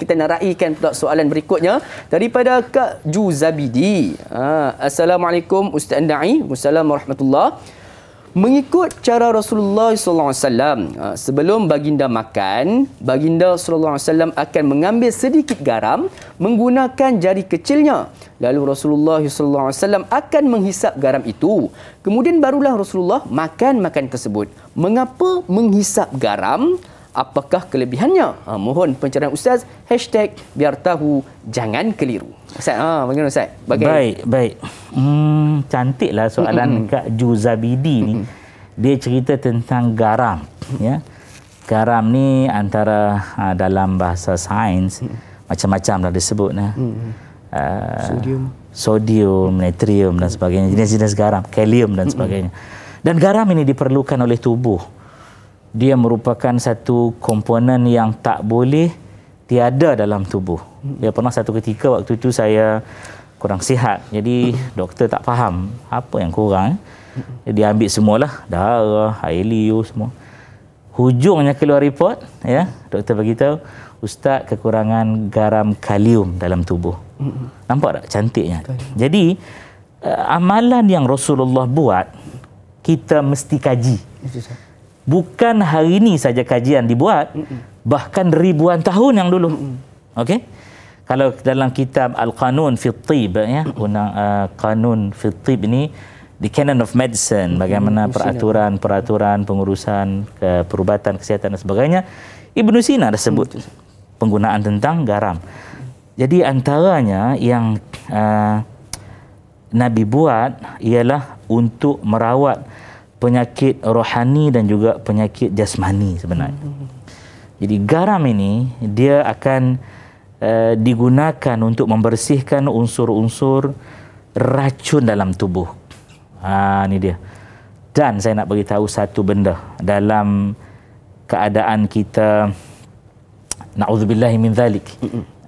Kita nak raikan pula soalan berikutnya daripada Kak Ju Zabidi. Assalamualaikum Ustaz Andai. Wassalamualaikum warahmatullahi. Mengikut cara Rasulullah SAW, sebelum baginda makan, baginda SAW akan mengambil sedikit garam menggunakan jari kecilnya. Lalu Rasulullah SAW akan menghisap garam itu. Kemudian barulah Rasulullah makan tersebut. Mengapa menghisap garam? Apakah kelebihannya? Mohon pencerahan Ustaz. #biar tahu jangan keliru. Ustaz, bagaimana Ustaz? Baik. Cantiklah soalan Kak Ju Zabidi ni. Dia cerita tentang garam. Ya. Garam ni antara dalam bahasa sains macam-macam dah disebut. Sodium, natrium dan sebagainya. Jenis-jenis garam, kalium dan sebagainya. Dan garam ini diperlukan oleh tubuh. Dia merupakan satu komponen yang tak boleh tiada dalam tubuh. Ya, pernah satu ketika waktu itu saya kurang sihat. Jadi doktor tak faham apa yang kurang. Dia ambil semualah, darah, air liur semua. Hujungnya keluar report, ya. Doktor beritahu, Ustaz, kekurangan garam kalium dalam tubuh. Nampak tak cantiknya? Jadi amalan yang Rasulullah buat, kita mesti kaji. Bukan hari ini saja kajian dibuat, bahkan ribuan tahun yang dulu. Okey? Kalau dalam kitab Al-Qanun fi Tib, ya, Qanun fi Tib ini, The Canon of Medicine, bagaimana peraturan pengurusan perubatan kesihatan dan sebagainya, Ibnu Sina dah sebut penggunaan tentang garam. Jadi antaranya yang Nabi buat ialah untuk merawat penyakit rohani dan juga penyakit jasmani sebenarnya. Jadi garam ini dia akan digunakan untuk membersihkan unsur-unsur racun dalam tubuh. Ini dia. Dan saya nak beritahu satu benda dalam keadaan kita, na'udzubillahi min zalik,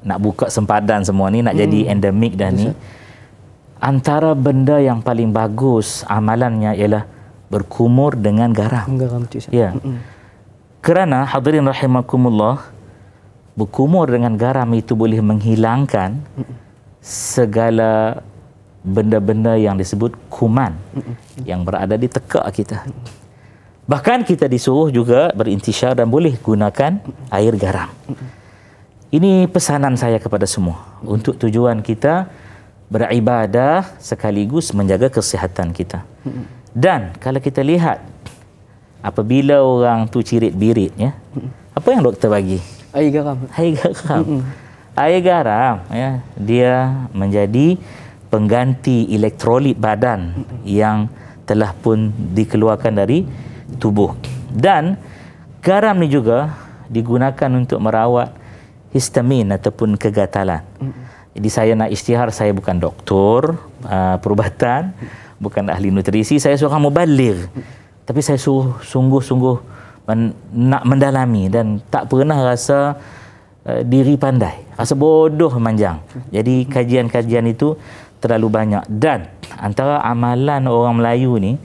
nak buka sempadan semua ni, nak jadi endemik dah ni. Antara benda yang paling bagus amalannya ialah berkumur dengan garam. Ya. Kerana hadirin rahimakumullah, berkumur dengan garam itu boleh menghilangkan segala benda-benda yang disebut kuman yang berada di tekak kita. Bahkan kita disuruh juga berintisyar dan boleh gunakan air garam. Ini pesanan saya kepada semua untuk tujuan kita beribadah sekaligus menjaga kesihatan kita. Dan kalau kita lihat apabila orang tu cirit-birit, ya, apa yang doktor bagi? Air garam. Air garam, ya, dia menjadi pengganti elektrolit badan yang telah pun dikeluarkan dari tubuh. Dan garam ni juga digunakan untuk merawat histamin ataupun kegatalan. Jadi saya nak isytihar, saya bukan doktor perubatan, bukan ahli nutrisi, saya seorang mubaligh. Tapi saya sungguh-sungguh nak mendalami dan tak pernah rasa diri pandai, rasa bodoh manjang. Jadi kajian-kajian itu terlalu banyak. Dan antara amalan orang Melayu ni,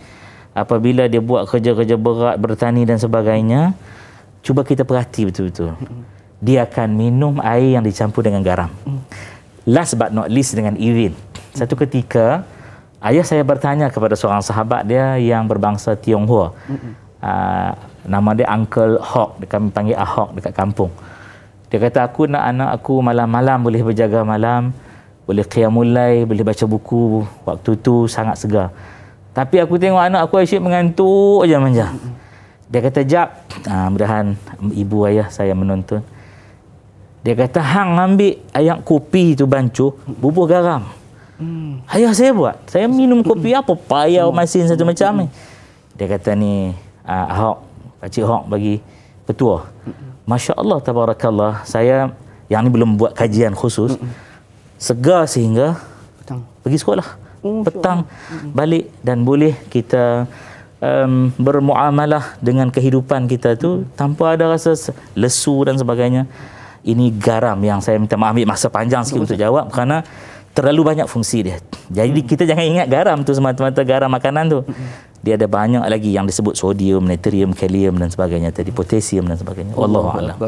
apabila dia buat kerja-kerja berat, bertani dan sebagainya, cuba kita perhati betul-betul. Dia akan minum air yang dicampur dengan garam. Last but not least dengan irin. Satu ketika ayah saya bertanya kepada seorang sahabat dia yang berbangsa Tionghoa. Nama dia Uncle Hawk, kami panggil Ahok dekat kampung. Dia kata, aku nak anak aku malam-malam boleh berjaga malam, boleh qiyamul lail, boleh baca buku, waktu tu sangat segar. Tapi aku tengok anak aku asyik mengantuk aja manja. Dia kata, Jap, mudahan ibu ayah saya menonton. Dia kata, hang ambil ayak kopi tu bancuh, bubuh garam. Ayah saya buat. Saya minum kopi apa payah masin satu macam ni. Dia kata, ni Ahok, Pakcik Hawk bagi petua. Masya Allah, tabarakallah. Saya yang ni belum buat kajian khusus. Segar sehingga pergi sekolah. Petang balik dan boleh kita bermuamalah dengan kehidupan kita tu tanpa ada rasa lesu dan sebagainya. Ini garam yang saya minta maaf ambil masa panjang sikit untuk jawab kerana terlalu banyak fungsi dia. Jadi kita jangan ingat garam tu semata-mata garam makanan tu. Dia ada banyak lagi yang disebut sodium, natrium, kalium dan sebagainya, tadi potasium dan sebagainya. Wallahu a'lam.